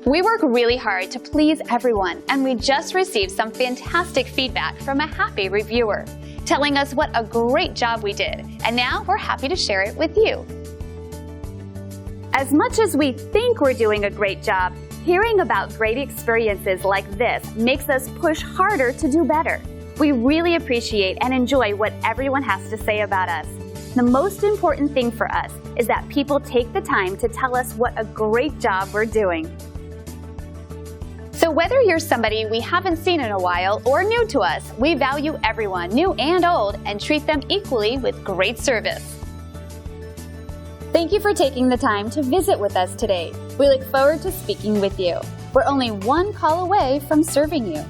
We work really hard to please everyone, and we just received some fantastic feedback from a happy reviewer, telling us what a great job we did, and now we're happy to share it with you. As much as we think we're doing a great job, hearing about great experiences like this makes us push harder to do better. We really appreciate and enjoy what everyone has to say about us. The most important thing for us is that people take the time to tell us what a great job we're doing. So whether you're somebody we haven't seen in a while or new to us, we value everyone, new and old, and treat them equally with great service. Thank you for taking the time to visit with us today. We look forward to speaking with you. We're only one call away from serving you.